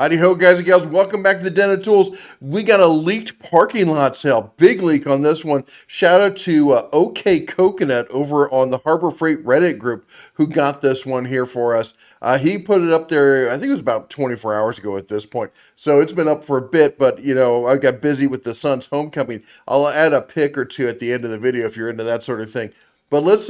Howdy ho, guys and gals. Welcome back to the Den of Tools. We got a leaked parking lot sale. Big leak on this one. Shout out to OK Coconut over on the Harbor Freight Reddit group who got this one here for us. He put it up there, I think it was about 24 hours ago at this point. So it's been up for a bit, but I got busy with the son's homecoming. I'll add a pic or two at the end of the video if you're into that sort of thing. But let's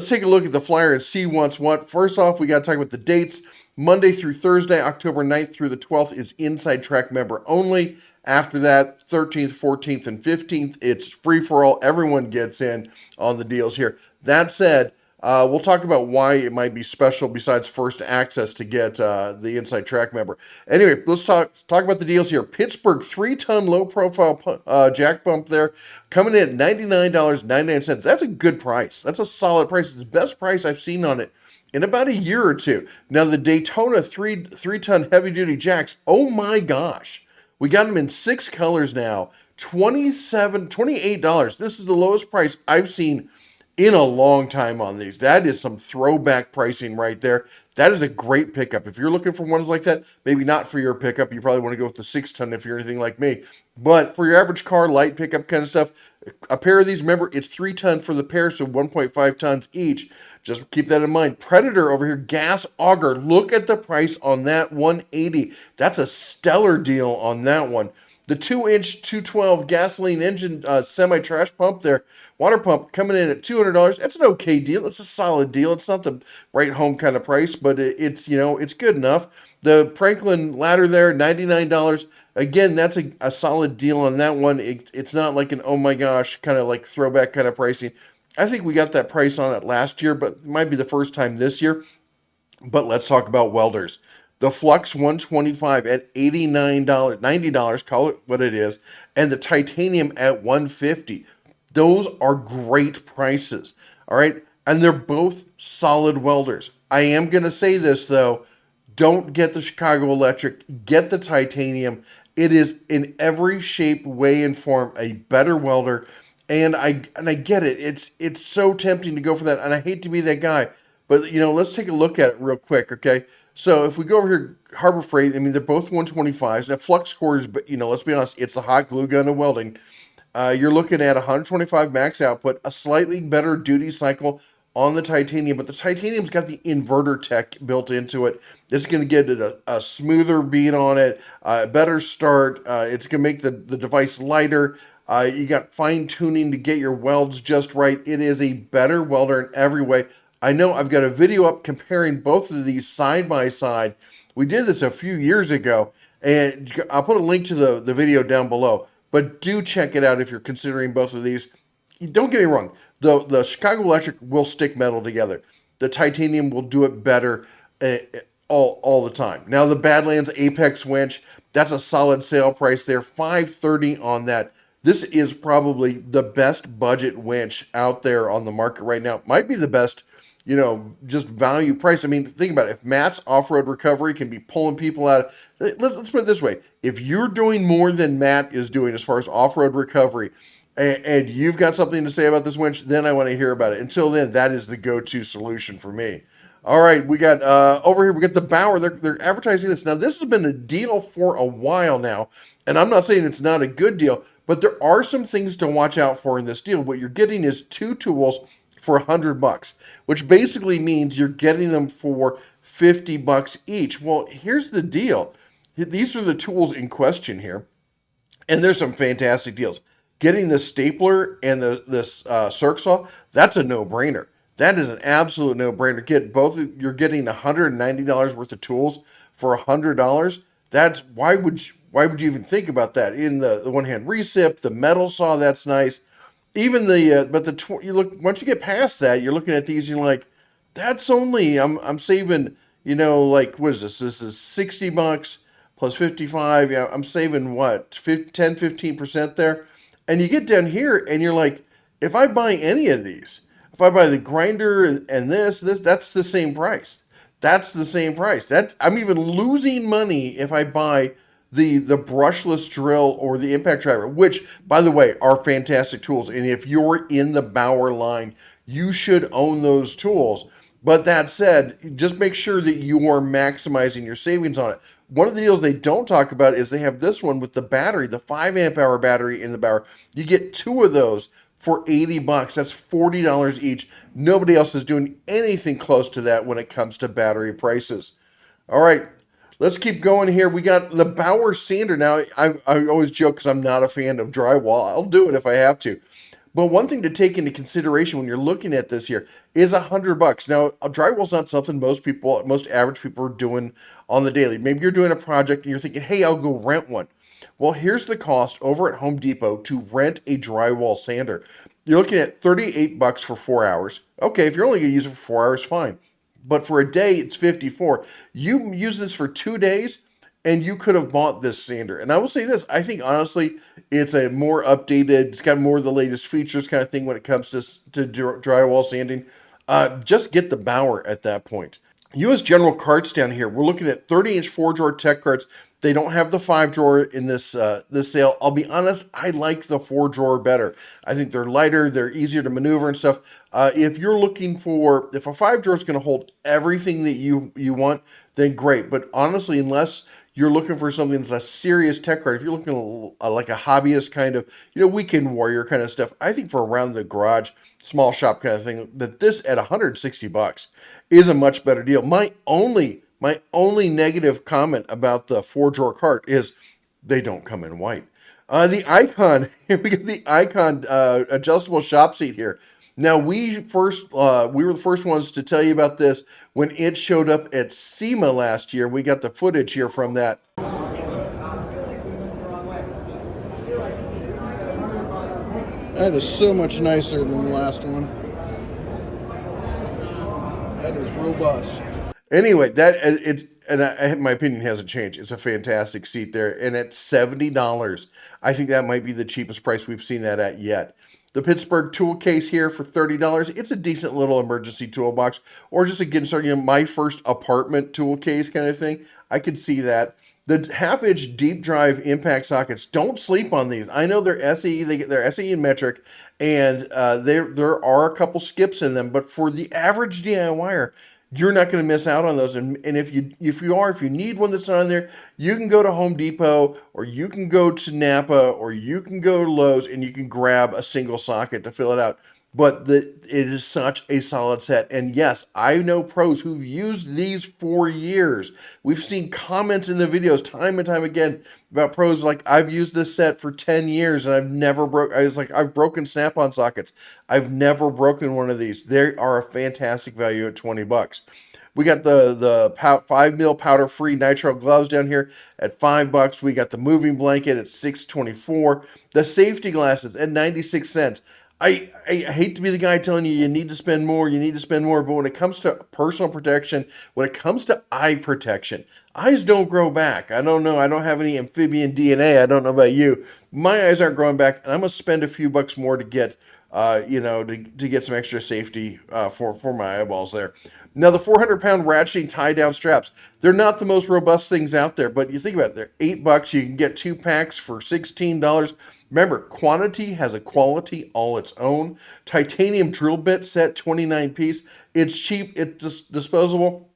take a look at the flyer and see what's what. First off, we got to talk about the dates. Monday through Thursday, October 9th through the 12th is Inside Track member only. After that, 13th, 14th, and 15th, it's free for all. Everyone gets in on the deals here. That said, we'll talk about why it might be special besides first access to get the Inside Track member. Anyway, let's talk about the deals here. Pittsburgh 3-ton low-profile jack pump there, coming in at $99.99. That's a good price. That's a solid price. It's the best price I've seen on it in about a year or two. Now the Daytona three-ton heavy-duty jacks, oh my gosh. We got them in 6 colors now. $28. This is the lowest price I've seen in a long time on these. That is some throwback pricing right there. That is a great pickup. If you're looking for ones like that, maybe not for your pickup. You probably want to go with the 6-ton if you're anything like me. But for your average car, light pickup kind of stuff, a pair of these, remember, it's 3-ton for the pair, so 1.5 tons each. Just keep that in mind. Predator over here, gas auger. Look at the price on that, $180. That's a stellar deal on that one. The 2-inch 212 gasoline engine semi-trash pump there, water pump, coming in at $200. That's an okay deal. It's a solid deal. It's not the right home kind of price, but it's good enough. The Franklin ladder there, $99. Again, that's a solid deal on that one. It's not like an oh my gosh kind of like throwback kind of pricing. I think we got that price on it last year, but it might be the first time this year. But let's talk about welders. The Flux 125 at $89, $90, call it what it is, and the titanium at $150. Those are great prices, all right? And they're both solid welders. I am going to say this, though. Don't get the Chicago Electric. Get the titanium. It is in every shape, way, and form a better welder. And I get it. It's so tempting to go for that, and I hate to be that guy. But let's take a look at it real quick, okay? So if we go over here, Harbor Freight, I mean they're both 125s. That flux core is, but let's be honest, it's the hot glue gun of welding. You're looking at 125 max output, a slightly better duty cycle on the titanium, but the titanium's got the inverter tech built into it. It's going to get a smoother beat on it, a better start. It's going to make the device lighter. You got fine tuning to get your welds just right. It is a better welder in every way. I know I've got a video up comparing both of these side by side. We did this a few years ago, and I'll put a link to the video down below. But do check it out if you're considering both of these. Don't get me wrong. The Chicago Electric will stick metal together. The titanium will do it better all the time. Now the Badlands Apex winch, that's a solid sale price there. $530 on that. This is probably the best budget winch out there on the market right now. Might be the best, just value price. I mean, think about it. If Matt's off-road recovery can be pulling people out, let's put it this way. If you're doing more than Matt is doing as far as off-road recovery, and you've got something to say about this winch, then I want to hear about it. Until then, that is the go-to solution for me. All right, we got over here, we got the Bauer. They're advertising this. Now, this has been a deal for a while now, and I'm not saying it's not a good deal, but there are some things to watch out for in this deal. What you're getting is 2 tools for $100, which basically means you're getting them for $50 each. Well, here's the deal. These are the tools in question here, and there's some fantastic deals. Getting the stapler and this circ saw, that's a no-brainer. That is an absolute no-brainer. You're getting $190 worth of tools for $100. That's why would you even think about that? In the one-hand recip, the metal saw, that's nice. Even you look, once you get past that, you're looking at these, you're like, that's only I'm saving, like, what is this? This is $60 plus 55. Yeah, I'm saving what, 10-15% there. And you get down here and you're like, if I buy any of these, if I buy the grinder and this, that's the same price. That's the same price. I'm even losing money if I buy the brushless drill or the impact driver, which, by the way, are fantastic tools. And if you're in the Bauer line, you should own those tools. But that said, just make sure that you are maximizing your savings on it. One of the deals they don't talk about is they have this one with the battery, the 5 amp hour battery in the power. You get two of those for $80. That's $40 each. Nobody else is doing anything close to that when it comes to battery prices. All right, let's keep going here. We got the Bauer sander. Now, I always joke because I'm not a fan of drywall. I'll do it if I have to. But one thing to take into consideration when you're looking at this here is $100. Now, a drywall's not something most average people are doing on the daily. Maybe you're doing a project and you're thinking, hey, I'll go rent one. Well, here's the cost over at Home Depot to rent a drywall sander. You're looking at $38 for 4 hours. Okay, if you're only going to use it for 4 hours, fine. But for a day, it's 54. You use this for 2 days, and you could have bought this sander. And I will say this: I think honestly, it's a more updated. It's got more of the latest features, kind of thing when it comes to drywall sanding. Just get the Bauer at that point. U.S. General carts down here. We're looking at 30-inch 4-drawer tech carts. They don't have the 5-drawer in this sale. I'll be honest, I like the 4-drawer better. I think they're lighter, they're easier to maneuver and stuff. If you're looking for, if a 5-drawer is going to hold everything that you want, then great. But honestly, unless you're looking for something that's a serious tech cart, if you're looking like a hobbyist kind of, weekend warrior kind of stuff, I think for around the garage, small shop kind of thing, that this at $160 is a much better deal. My only negative comment about the 4-drawer cart is they don't come in white. The Icon, we get the Icon adjustable shop seat here. Now we were the first ones to tell you about this when it showed up at SEMA last year. We got the footage here from that. That is so much nicer than the last one. That is robust. Anyway, my opinion hasn't changed. It's a fantastic seat there, and at $70, I think that might be the cheapest price we've seen that at yet. The Pittsburgh tool case here for $30. It's a decent little emergency toolbox, or just again, starting my first apartment tool case kind of thing. I could see that. The half-inch deep drive impact sockets. Don't sleep on these. I know they're SE. They're SE and metric, and there are a couple skips in them. But for the average DIYer, you're not going to miss out on those. And if you need one that's not on there, you can go to Home Depot, or you can go to Napa, or you can go to Lowe's, and you can grab a single socket to fill it out. But it is such a solid set. And yes, I know pros who've used these for years. We've seen comments in the videos time and time again about pros like, I've used this set for 10 years and I've broken snap-on sockets. I've never broken one of these. They are a fantastic value at $20. We got the 5 mil powder free nitrile gloves down here at $5. We got the moving blanket at $6.24. The safety glasses at 96 cents. I hate to be the guy telling you need to spend more, but when it comes to personal protection, when it comes to eye protection, eyes don't grow back. I don't know. I don't have any amphibian DNA. I don't know about you. My eyes aren't growing back, and I'm going to spend a few bucks more to get, to get some extra safety for my eyeballs there. Now, the 400-pound ratcheting tie-down straps, they're not the most robust things out there, but you think about it, they're $8. You can get 2 packs for $16. Remember, quantity has a quality all its own. Titanium drill bit set, 29 piece. It's cheap, it's disposable.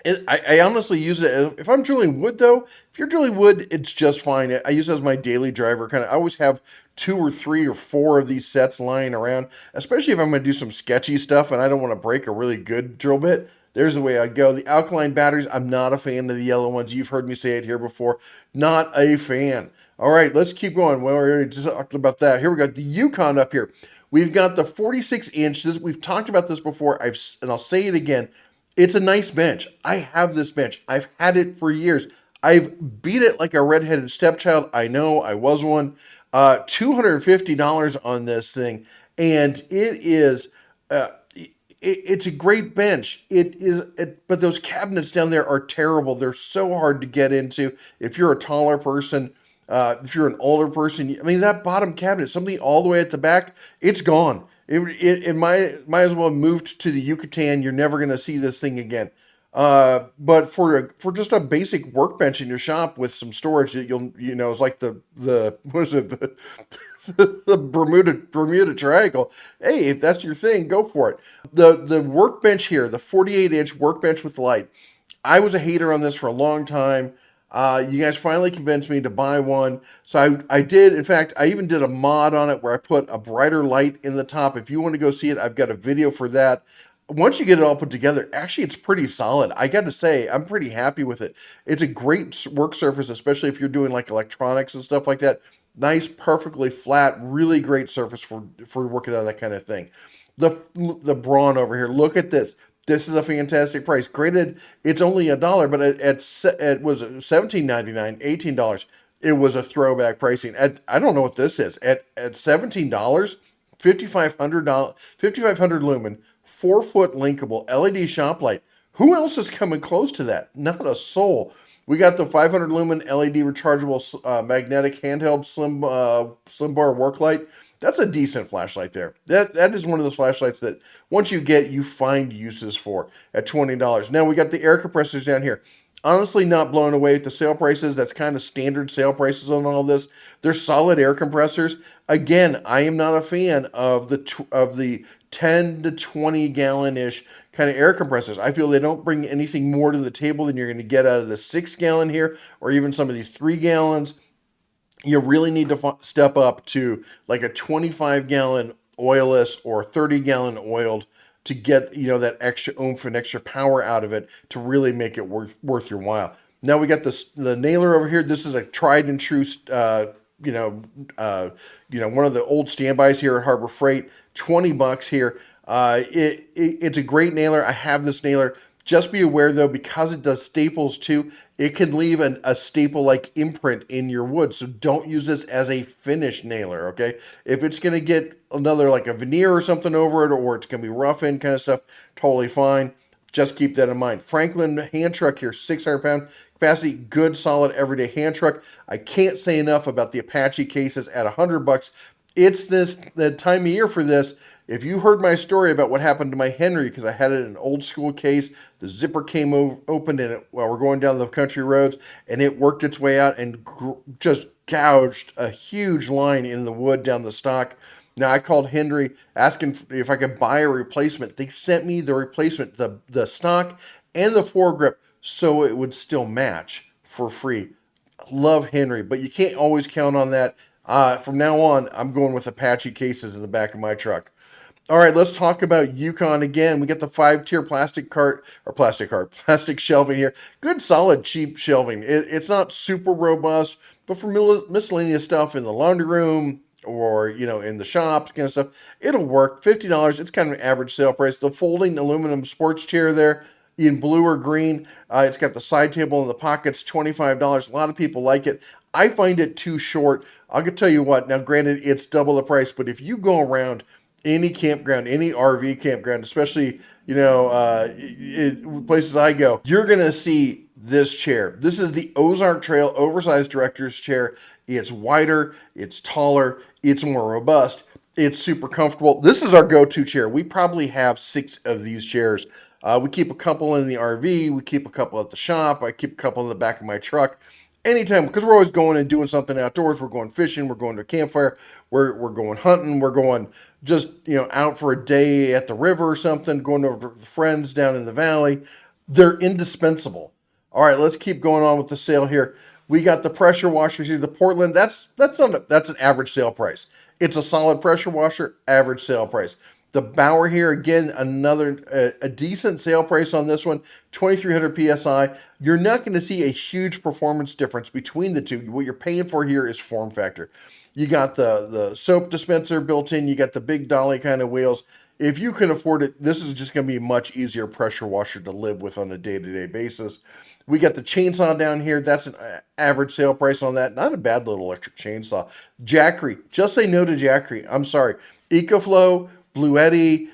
I honestly use it if I'm drilling wood, though. If you're drilling wood, it's just fine. I use it as my daily driver. I always have 2 or 3 or 4 of these sets lying around, especially if I'm going to do some sketchy stuff and I don't want to break a really good drill bit. There's the way I go. The alkaline batteries, I'm not a fan of the yellow ones. You've heard me say it here before. Not a fan. All right, let's keep going. Well, we already just talked about that. Here we got the Yukon up here. We've got the 46 inches. We've talked about this before, and I'll say it again. It's a nice bench. I have this bench. I've had it for years. I've beat it like a redheaded stepchild. I know, I was one. $250 on this thing, and it's a great bench. But those cabinets down there are terrible. They're so hard to get into. If you're a taller person, if you're an older person, that bottom cabinet, something all the way at the back, it's gone. It might as well have moved to the Yucatan. You're never going to see this thing again. But for just a basic workbench in your shop with some storage that it's like the what is it, the Bermuda Triangle. Hey, if that's your thing, go for it. The workbench here, the 48-inch workbench with light. I was a hater on this for a long time. You guys finally convinced me to buy one. So I did, in fact, I even did a mod on it where I put a brighter light in the top. If you want to go see it, I've got a video for that. Once you get it all put together, actually, it's pretty solid. I got to say, I'm pretty happy with it. It's a great work surface, especially if you're doing like electronics and stuff like that. Nice, perfectly flat, really great surface for working on that kind of thing. The brawn over here, look at this. This is a fantastic price. Granted, it's only $1, but it was $17.99, $18. It was a throwback pricing. I don't know what this is. At $17, $5,500, 5,500 lumen, 4-foot linkable LED shop light. Who else is coming close to that? Not a soul. We got the 500 lumen LED rechargeable magnetic handheld slim bar work light. That's a decent flashlight there. That is one of those flashlights that once you get, you find uses for at $20. Now we got the air compressors down here. Honestly, not blown away at the sale prices. That's kind of standard sale prices on all this. They're solid air compressors. Again, I am not a fan of the 10 to 20 gallon ish kind of air compressors. I feel they don't bring anything more to the table than you're going to get out of the 6 gallon here, or even some of these 3 gallons. You really need to step up to like a 25-gallon oilless or 30-gallon oiled to get that extra oomph and extra power out of it to really make it worth your while. Now we got the nailer over here. This is a tried and true one of the old standbys here at Harbor Freight. $20 here. It's a great nailer. I have this nailer. Just be aware though, because it does staples too, it can leave a staple-like imprint in your wood. So don't use this as a finish nailer, okay? If it's going to get another like a veneer or something over it, or it's going to be rough-in kind of stuff, totally fine. Just keep that in mind. Franklin hand truck here, 600-pound capacity, good, solid, everyday hand truck. I can't say enough about the Apache cases at $100. It's the time of year for this. If you heard my story about what happened to my Henry, because I had it in an old school case, the zipper came open in it while we're going down the country roads, and it worked its way out and just gouged a huge line in the wood down the stock. Now I called Henry asking if I could buy a replacement. They sent me the replacement, the stock and the foregrip, so it would still match for free. Love Henry, but you can't always count on that. From now on, I'm going with Apache cases in the back of my truck. All right, let's talk about Yukon again. We got the 5-tier plastic shelving here. Good, solid, cheap shelving. It's not super robust, but for miscellaneous stuff in the laundry room or in the shops, kind of stuff, it'll work. $50. It's kind of an average sale price. The folding aluminum sports chair there in blue or green. It's got the side table in the pockets. $25. A lot of people like it. I find it too short. I'll tell you what. Now, granted, it's double the price, but if you go around any campground, any RV campground, especially places I go, you're gonna see this chair. This is the Ozark Trail oversized director's chair. It's wider, it's taller, it's more robust, it's super comfortable. This is our go-to chair. We probably have 6 of these chairs. We keep a couple in the RV, we keep a couple at the shop, I keep a couple in the back of my truck. Anytime, because we're always going and doing something outdoors. We're going fishing, we're going to a campfire, we're going hunting, we're going just out for a day at the river or something, going over to friends down in the valley. They're indispensable. All right, let's keep going on with the sale here. We got the pressure washers here, the Portland. That's an average sale price. It's a solid pressure washer, average sale price. The Bauer here, again, another a decent sale price on this one, 2,300 PSI. You're not going to see a huge performance difference between the two. What you're paying for here is form factor. You got the soap dispenser built in. You got the big dolly kind of wheels. If you can afford it, this is just going to be a much easier pressure washer to live with on a day-to-day basis. We got the chainsaw down here. That's an average sale price on that. Not a bad little electric chainsaw. Jackery. Just say no to Jackery. I'm sorry. EcoFlow, Blue Eddy,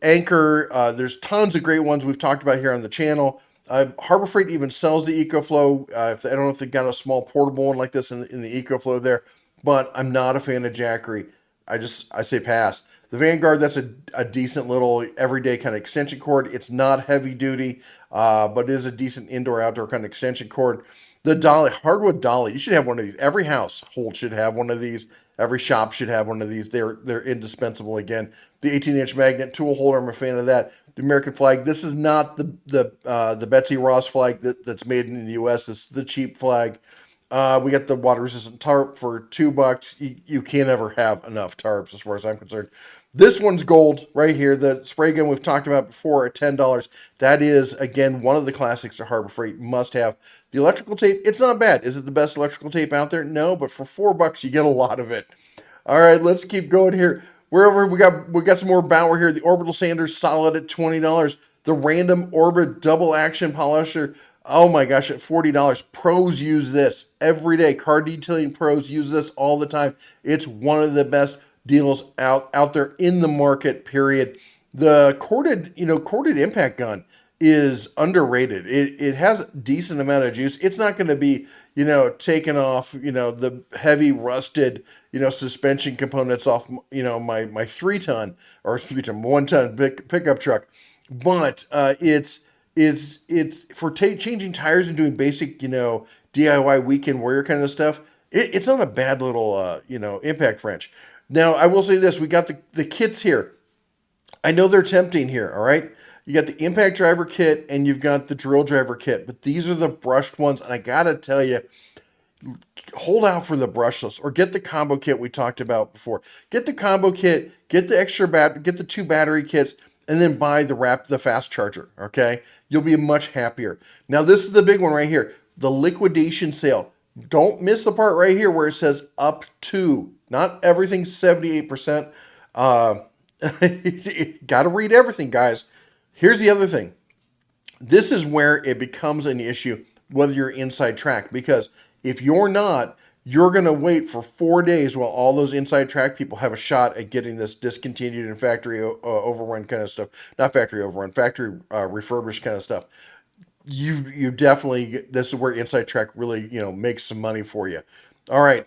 Anchor. There's tons of great ones we've talked about here on the channel. Harbor Freight even sells the EcoFlow. I don't know if they've got a small portable one like this in the EcoFlow there, but I'm not a fan of Jackery. I say pass. The Vanguard, that's a decent little everyday kind of extension cord. It's not heavy duty, but it is a decent indoor-outdoor kind of extension cord. The dolly, hardwood dolly, you should have one of these. Every household should have one of these. Every shop should have one of these. They're indispensable. Again, the 18-inch magnet tool holder. I'm a fan of that. The American flag. This is not the Betsy Ross flag that's made in the U.S. This is the cheap flag. We got the water resistant tarp for $2. You can't ever have enough tarps as far as I'm concerned. This one's gold right here. The spray gun we've talked about before at $10. That is, again, one of the classics of Harbor Freight. Must have. The electrical tape, it's not bad. Is it the best electrical tape out there? No, but for $4, you get a lot of it. All right, let's keep going here. Wherever we got some more Bauer here. The orbital sanders solid at $20. The random orbit double action polisher. Oh my gosh, at $40. Pros use this every day. Car detailing pros use this all the time. It's one of the best deals out there in the market, period. The corded impact gun is underrated. It has a decent amount of juice. It's not going to be, taking off, the heavy rusted, suspension components off, my 3 ton or 3 ton, 1 ton pickup truck. But it's for changing tires and doing basic, DIY weekend warrior kind of stuff. It's not a bad little, impact wrench. Now, I will say this. We got the kits here. I know they're tempting here, all right? You got the impact driver kit and you've got the drill driver kit, but these are the brushed ones. And I got to tell you, hold out for the brushless or get the combo kit we talked about before. Get the combo kit, get the extra get the 2 battery kits, and then buy the fast charger, okay? You'll be much happier. Now, this is the big one right here, the liquidation sale. Don't miss the part right here where it says up to. Not everything's 78%. Got to read everything, guys. Here's the other thing. This is where it becomes an issue whether you're inside track, because if you're not, you're going to wait for 4 days while all those inside track people have a shot at getting this discontinued and factory overrun kind of stuff. Not factory overrun, factory refurbished kind of stuff. You definitely, this is where inside track really, makes some money for you. All right,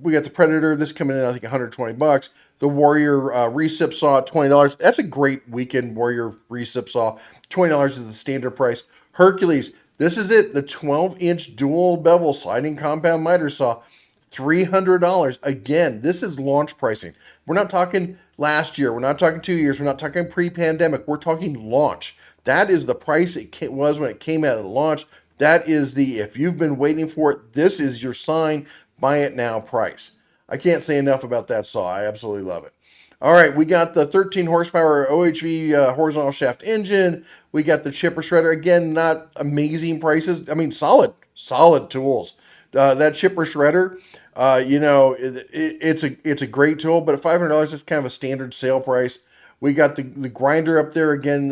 we got the Predator. This coming in, I think, $120. The Warrior recip saw at $20. That's a great weekend Warrior recip saw. $20 is the standard price. Hercules, this is it. The 12-inch dual bevel sliding compound miter saw, $300. Again, this is launch pricing. We're not talking last year. We're not talking 2 years. We're not talking pre-pandemic. We're talking launch. That is the price it was when it came out at launch. That is if you've been waiting for it, this is your sign, buy it now price. I can't say enough about that saw. I absolutely love it. All right, we got the 13 horsepower OHV horizontal shaft engine. We got the chipper shredder. Again, not amazing prices. I mean, solid tools. That chipper shredder, it's a great tool, but at $500, it's kind of a standard sale price. We got the grinder up there again.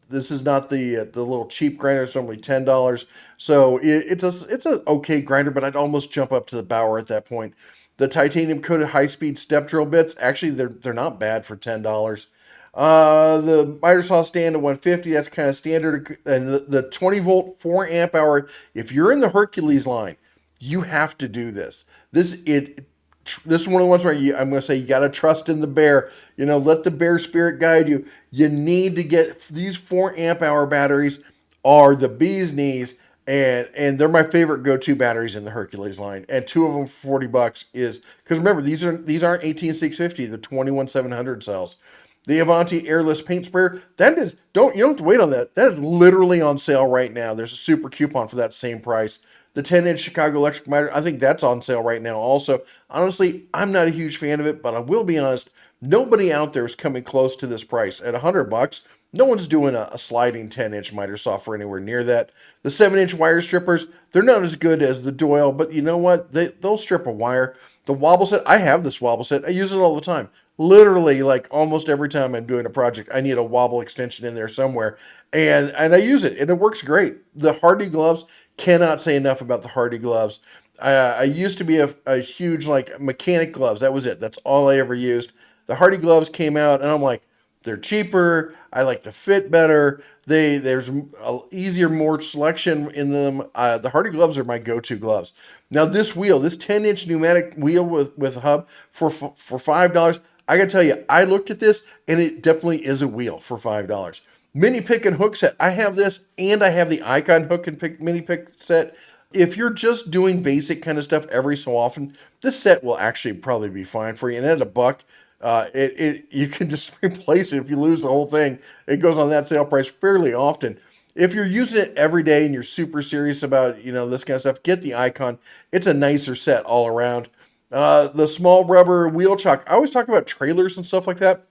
This is not the little cheap grinder. It's normally $10. So it's a okay grinder, but I'd almost jump up to the Bauer at that point. The titanium coated high speed step drill bits, actually they're not bad for $10. The miter saw stand at $150. That's kind of standard. And the 20 volt 4 amp hour. If you're in the Hercules line, you have to do this. This is one of the ones where I'm going to say you got to trust in the bear. Let the bear spirit guide you. You need to get these 4 amp hour batteries are the bee's knees, and they're my favorite go-to batteries in the Hercules line. And 2 of them for $40 is because remember these aren't 18650, the 21700 cells. The Avanti airless paint sprayer, you don't have to wait on that. That is literally on sale right now. There's a super coupon for that same price. The 10-inch Chicago electric miter, I think that's on sale right now also. Honestly, I'm not a huge fan of it, but I will be honest, nobody out there is coming close to this price. At $100, no one's doing a sliding 10-inch miter saw for anywhere near that. The 7-inch wire strippers, they're not as good as the Doyle, but you know what? They'll strip a wire. The wobble set, I have this wobble set. I use it all the time. Literally, like almost every time I'm doing a project, I need a wobble extension in there somewhere. And I use it, and it works great. The Hardy gloves, cannot say enough about the Hardy gloves. I used to be a huge mechanic gloves. That was it. That's all I ever used. The Hardy gloves came out, and I'm like, they're cheaper. I like the fit better. There's a easier, more selection in them. The Hardy gloves are my go-to gloves. Now this 10-inch pneumatic wheel with a hub for $5. I gotta tell you, I looked at this, and it definitely is a wheel for $5. Mini pick and hook set. I have this, and I have the Icon hook and pick mini pick set. If you're just doing basic kind of stuff every so often, this set will actually probably be fine for you. And at a buck, it you can just replace it if you lose the whole thing. It goes on that sale price fairly often. If you're using it every day and you're super serious about this kind of stuff, get the Icon. It's a nicer set all around. The small rubber wheel chock. I always talk about trailers and stuff like that.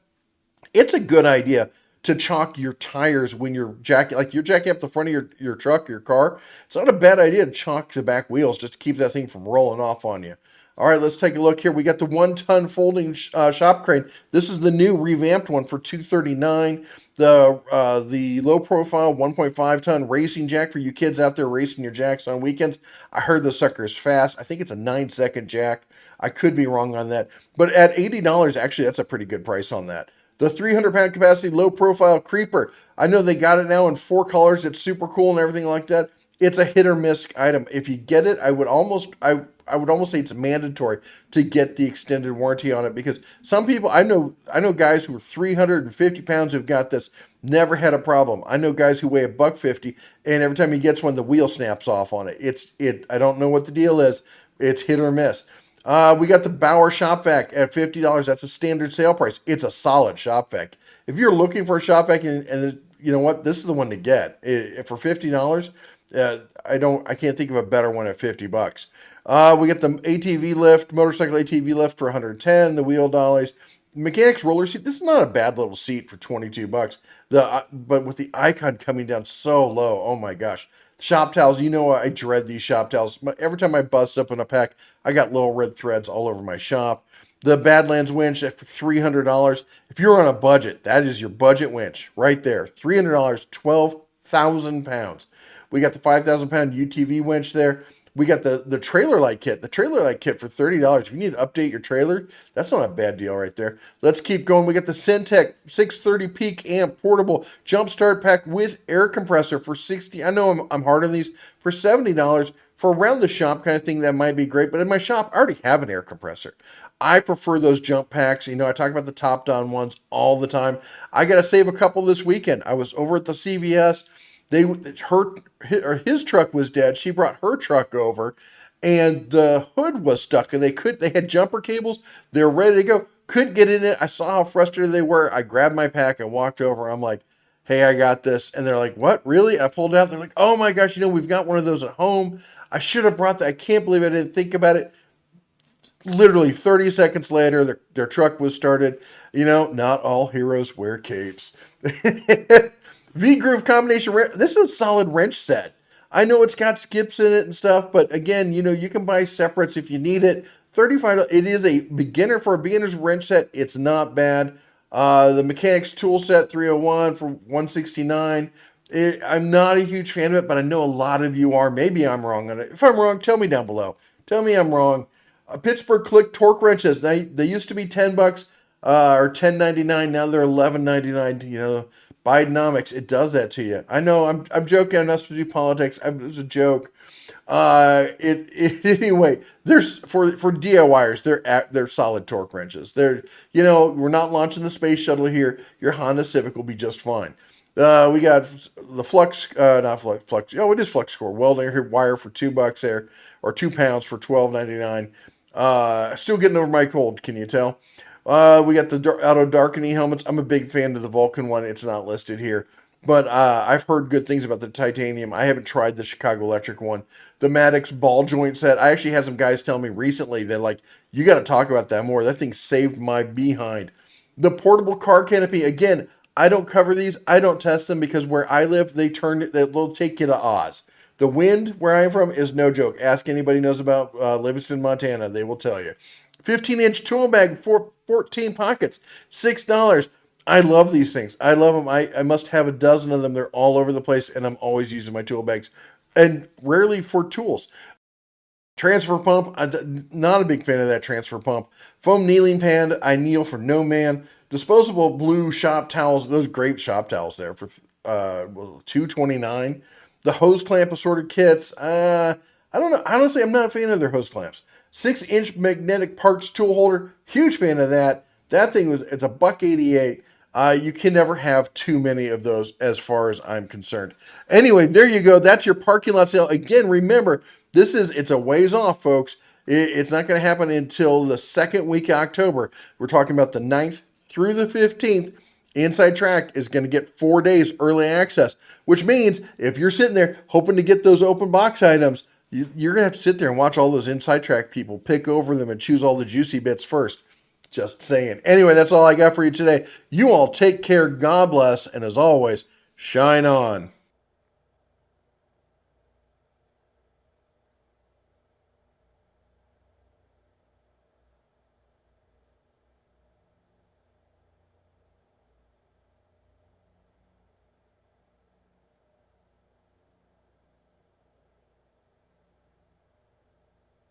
It's a good idea to chalk your tires when you're jacking up the front of your truck, your car. It's not a bad idea to chalk the back wheels just to keep that thing from rolling off on you. All right, let's take a look here. We got the 1-ton folding shop crane. This is the new revamped one for $239. The low profile 1.5 ton racing jack for you kids out there racing your jacks on weekends. I heard the sucker is fast. I think it's a 9-second jack. I could be wrong on that, but at $80, actually, that's a pretty good price on that. The 300-pound capacity low profile creeper. I know they got it now in 4 colors. It's super cool and everything like that. It's a hit or miss item. If you get it, I would almost say it's mandatory to get the extended warranty on it, because some people I know guys who are 350 pounds who've got this, never had a problem. I know guys who weigh a buck 50, and every time he gets one, the wheel snaps off on it. I don't know what the deal is. It's hit or miss. We got the Bauer shop vac at $50. That's a standard sale price. It's a solid shop vac. If you're looking for a shop vac, and you know what, this is the one to get. For $50. I can't think of a better one at $50. We got the ATV lift, motorcycle ATV lift for 110. The wheel dollies, mechanics roller seat. This is not a bad little seat for $22. But with the Icon coming down so low, oh my gosh. Shop towels, I dread these shop towels. Every time I bust up in a pack, I got little red threads all over my shop. The Badlands winch for $300. If you're on a budget, that is your budget winch right there. $300, 12,000 pounds. We got the 5,000 pound UTV winch there. We got the trailer light kit. The trailer light kit for $30. If you need to update your trailer, that's not a bad deal right there. Let's keep going. We got the Syntec 630 peak amp portable jump start pack with air compressor for $60. I know I'm hard on these. For $70 for around the shop kind of thing, that might be great. But in my shop, I already have an air compressor. I prefer those jump packs. I talk about the top down ones all the time. I got to save a couple this weekend. I was over at the CVS. His truck was dead. She brought her truck over, and the hood was stuck, and they had jumper cables. They're ready to go. Couldn't get in it. I saw how frustrated they were. I grabbed my pack and walked over. I'm like, "Hey, I got this." And they're like, "What? Really?" I pulled it out. They're like, "Oh my gosh, we've got one of those at home. I should have brought that. I can't believe I didn't think about it." Literally 30 seconds later, their truck was started. Not all heroes wear capes. V-Groove combination wrench. This is a solid wrench set. I know it's got skips in it and stuff, but again, you can buy separates if you need it. $35. It is a beginner's wrench set. It's not bad. The Mechanics tool set 301 for $169. I'm not a huge fan of it, but I know a lot of you are. Maybe I'm wrong on it. If I'm wrong, tell me down below. Tell me I'm wrong. Pittsburgh Click torque wrenches. They used to be $10 or $10.99. Now they're $11.99. Bidenomics, it does that to you. I know I'm joking. I'm not supposed to do politics. It's a joke. Anyway. There's for DIYers. They're solid torque wrenches. We're not launching the space shuttle here. Your Honda Civic will be just fine. We got the Flux, not Flux. Oh, it is Flux Core welding wire for $2 there, or £2 for $12.99. Still getting over my cold. Can you tell? We got the auto darkening helmets. I'm a big fan of the Vulcan one. It's not listed here, but I've heard good things about the titanium. I haven't tried the Chicago Electric one. The Maddox ball joint set. I actually had some guys tell me recently that you got to talk about that more. That thing saved my behind. The portable car canopy. Again, I don't cover these. I don't test them because where I live, they'll take you to Oz. The wind where I'm from is no joke. Ask anybody who knows about Livingston, Montana. They will tell you. 15-inch tool bag for 14 pockets, $6. I love these things. I love them. I must have a dozen of them. They're all over the place, and I'm always using my tool bags, and rarely for tools. Transfer pump, not a big fan of that transfer pump. Foam kneeling pad, I kneel for no man. Disposable blue shop towels, those great shop towels there for $229. The hose clamp assorted kits, I don't know. Honestly, I'm not a fan of their hose clamps. 6-inch magnetic parts tool holder, huge fan of that. That thing it's a $188. You can never have too many of those as far as I'm concerned. Anyway, there you go. That's your parking lot sale. Again, remember, It's a ways off, folks. It's not going to happen until the second week of October. We're talking about the 9th through the 15th. Inside Track is going to get 4 days early access, which means if you're sitting there hoping to get those open box items, you're going to have to sit there and watch all those Inside Track people pick over them and choose all the juicy bits first. Just saying. Anyway, that's all I got for you today. You all take care. God bless. And as always, shine on.